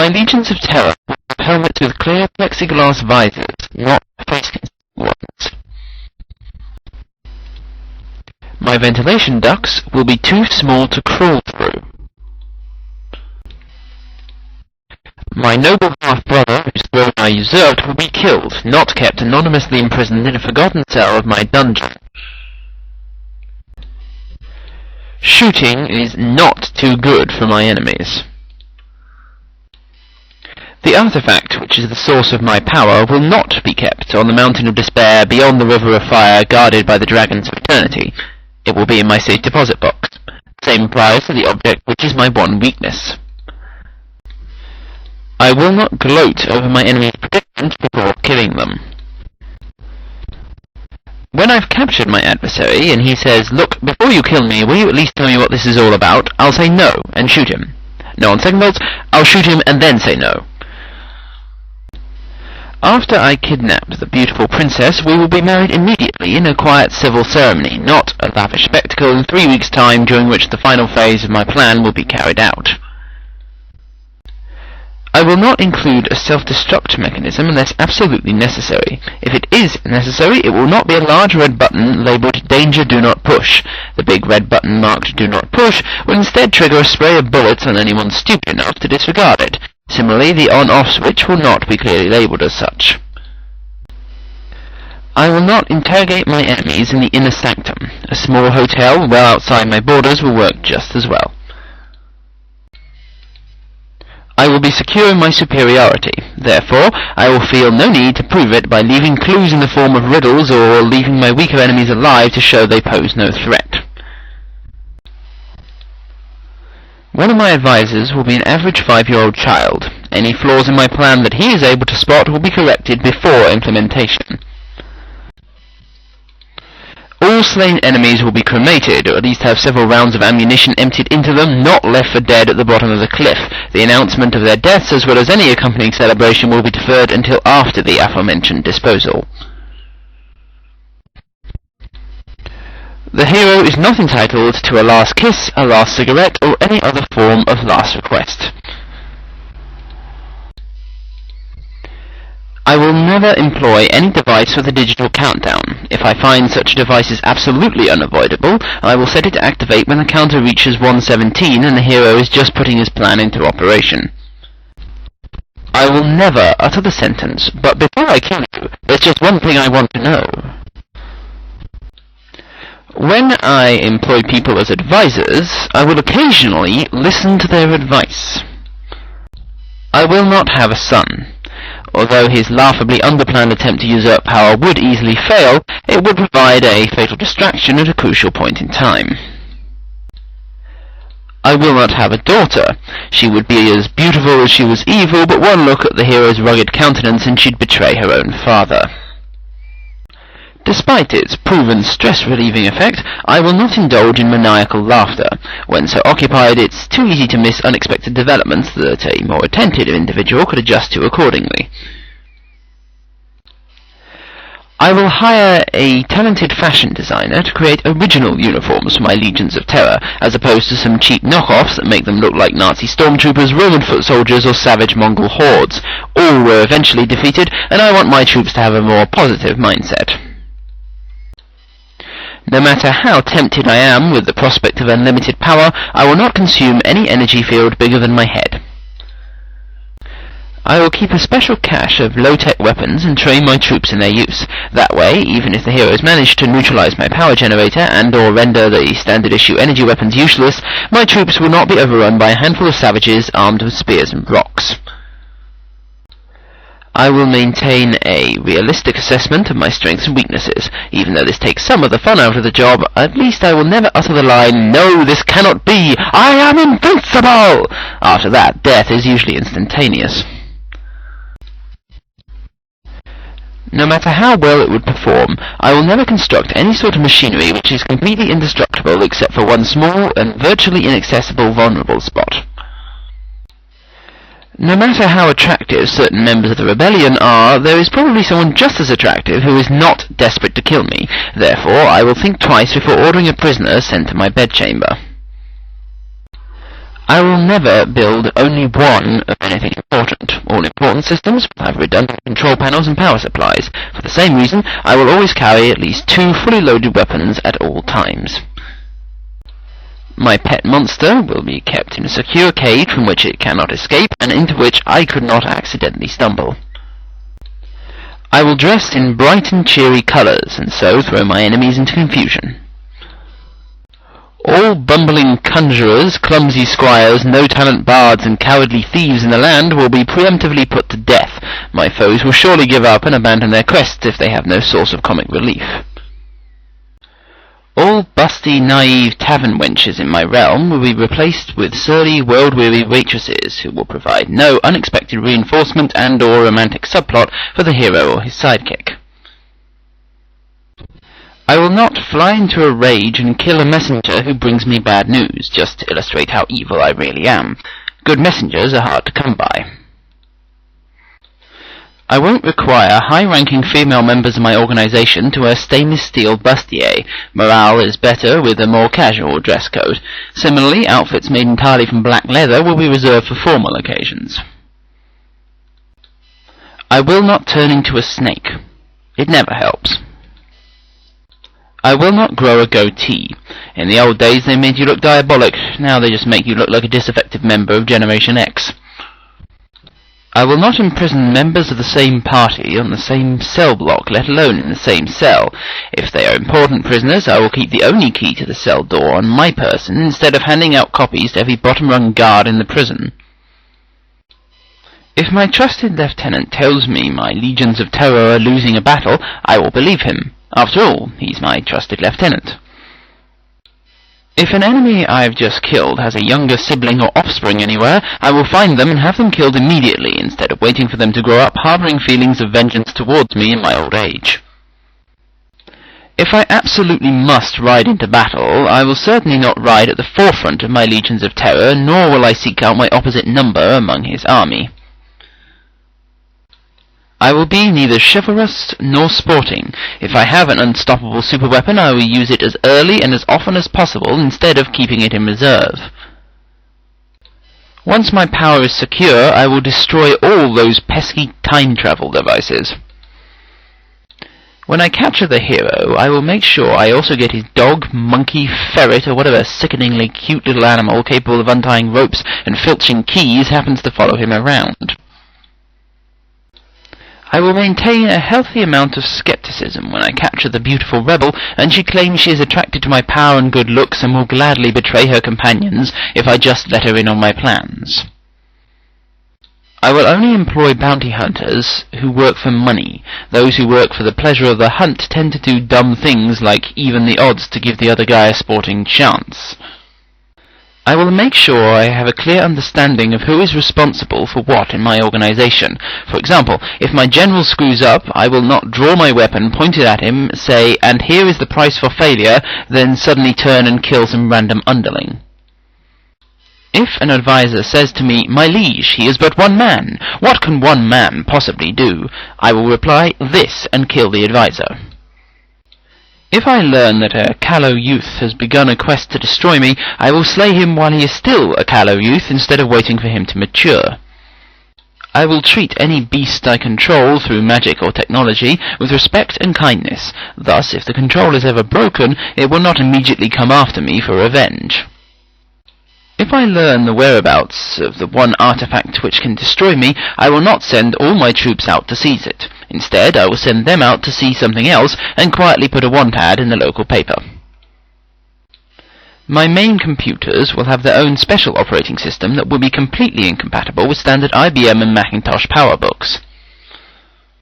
My legions of terror will have helmets with clear plexiglass visors, not face-concealing ones. My ventilation ducts will be too small to crawl through. My noble half-brother, whose throne I usurped, will be killed, not kept anonymously imprisoned in a forgotten cell of my dungeon. Shooting is not too good for my enemies. The artifact, which is the source of my power, will not be kept on the Mountain of Despair beyond the River of Fire, guarded by the Dragons of Eternity. It will be in my safe deposit box. Same applies to the object which is my one weakness. I will not gloat over my enemy's predicament before killing them. When I've captured my adversary, and he says, "Look, before you kill me, will you at least tell me what this is all about?" I'll say no, and shoot him. No, on second thoughts, I'll shoot him and then say no. After I kidnap the beautiful princess, we will be married immediately in a quiet civil ceremony, not a lavish spectacle in 3 weeks' time, during which the final phase of my plan will be carried out. I will not include a self-destruct mechanism unless absolutely necessary. If it is necessary, it will not be a large red button labelled "Danger, do not push." The big red button marked "Do not push" will instead trigger a spray of bullets on anyone stupid enough to disregard it. Similarly, the on-off switch will not be clearly labelled as such. I will not interrogate my enemies in the inner sanctum. A small hotel well outside my borders will work just as well. I will be secure in my superiority. Therefore, I will feel no need to prove it by leaving clues in the form of riddles or leaving my weaker enemies alive to show they pose no threat. One of my advisors will be an average 5-year-old child. Any flaws in my plan that he is able to spot will be corrected before implementation. All slain enemies will be cremated, or at least have several rounds of ammunition emptied into them, not left for dead at the bottom of the cliff. The announcement of their deaths, as well as any accompanying celebration, will be deferred until after the aforementioned disposal. The hero is not entitled to a last kiss, a last cigarette, or any other form of last request. I will never employ any device with a digital countdown. If I find such a device is absolutely unavoidable, I will set it to activate when the counter reaches 117 and the hero is just putting his plan into operation. I will never utter the sentence, "But before I kill you, there's just one thing I want to know." When I employ people as advisors, I will occasionally listen to their advice. I will not have a son. Although his laughably underplanned attempt to usurp power would easily fail, it would provide a fatal distraction at a crucial point in time. I will not have a daughter. She would be as beautiful as she was evil, but one look at the hero's rugged countenance and she'd betray her own father. Despite its proven stress-relieving effect, I will not indulge in maniacal laughter. When so occupied, it's too easy to miss unexpected developments that a more attentive individual could adjust to accordingly. I will hire a talented fashion designer to create original uniforms for my legions of terror, as opposed to some cheap knockoffs that make them look like Nazi stormtroopers, Roman foot soldiers, or savage Mongol hordes. All were eventually defeated, and I want my troops to have a more positive mindset. No matter how tempted I am with the prospect of unlimited power, I will not consume any energy field bigger than my head. I will keep a special cache of low-tech weapons and train my troops in their use. That way, even if the heroes manage to neutralize my power generator and/or render the standard-issue energy weapons useless, my troops will not be overrun by a handful of savages armed with spears and rocks. I will maintain a realistic assessment of my strengths and weaknesses. Even though this takes some of the fun out of the job, at least I will never utter the line, "No, this cannot be! I am invincible!" After that, death is usually instantaneous. No matter how well it would perform, I will never construct any sort of machinery which is completely indestructible except for one small and virtually inaccessible vulnerable spot. No matter how attractive certain members of the rebellion are, there is probably someone just as attractive who is not desperate to kill me. Therefore, I will think twice before ordering a prisoner sent to my bedchamber. I will never build only one of anything important. All important systems will have redundant control panels and power supplies. For the same reason, I will always carry at least 2 fully loaded weapons at all times. My pet monster will be kept in a secure cage from which it cannot escape and into which I could not accidentally stumble. I will dress in bright and cheery colours, and so throw my enemies into confusion. All bumbling conjurers, clumsy squires, no-talent bards, and cowardly thieves in the land will be preemptively put to death. My foes will surely give up and abandon their quests if they have no source of comic relief. All busty, naive tavern wenches in my realm will be replaced with surly, world-weary waitresses who will provide no unexpected reinforcement and/or romantic subplot for the hero or his sidekick. I will not fly into a rage and kill a messenger who brings me bad news, just to illustrate how evil I really am. Good messengers are hard to come by. I won't require high-ranking female members of my organization to wear stainless steel bustier. Morale is better with a more casual dress code. Similarly, outfits made entirely from black leather will be reserved for formal occasions. I will not turn into a snake. It never helps. I will not grow a goatee. In the old days they made you look diabolic, now they just make you look like a disaffected member of Generation X. I will not imprison members of the same party on the same cell block, let alone in the same cell. If they are important prisoners, I will keep the only key to the cell door on my person, instead of handing out copies to every bottom-rung guard in the prison. If my trusted lieutenant tells me my legions of terror are losing a battle, I will believe him. After all, he's my trusted lieutenant. If an enemy I've just killed has a younger sibling or offspring anywhere, I will find them and have them killed immediately, instead of waiting for them to grow up harbouring feelings of vengeance towards me in my old age. If I absolutely must ride into battle, I will certainly not ride at the forefront of my legions of terror, nor will I seek out my opposite number among his army. I will be neither chivalrous nor sporting. If I have an unstoppable superweapon, I will use it as early and as often as possible, instead of keeping it in reserve. Once my power is secure, I will destroy all those pesky time-travel devices. When I capture the hero, I will make sure I also get his dog, monkey, ferret, or whatever sickeningly cute little animal capable of untying ropes and filching keys happens to follow him around. I will maintain a healthy amount of skepticism when I capture the beautiful rebel, and she claims she is attracted to my power and good looks and will gladly betray her companions if I just let her in on my plans. I will only employ bounty hunters who work for money. Those who work for the pleasure of the hunt tend to do dumb things like even the odds to give the other guy a sporting chance. I will make sure I have a clear understanding of who is responsible for what in my organization. For example, if my general screws up, I will not draw my weapon, point it at him, say, "And here is the price for failure," then suddenly turn and kill some random underling. If an advisor says to me, "My liege, he is but one man. What can one man possibly do?" I will reply, "This," and kill the advisor. If I learn that a callow youth has begun a quest to destroy me, I will slay him while he is still a callow youth, instead of waiting for him to mature. I will treat any beast I control through magic or technology with respect and kindness. Thus, if the control is ever broken, it will not immediately come after me for revenge. If I learn the whereabouts of the one artifact which can destroy me, I will not send all my troops out to seize it. Instead, I will send them out to see something else and quietly put a want ad in the local paper. My main computers will have their own special operating system that will be completely incompatible with standard IBM and Macintosh PowerBooks.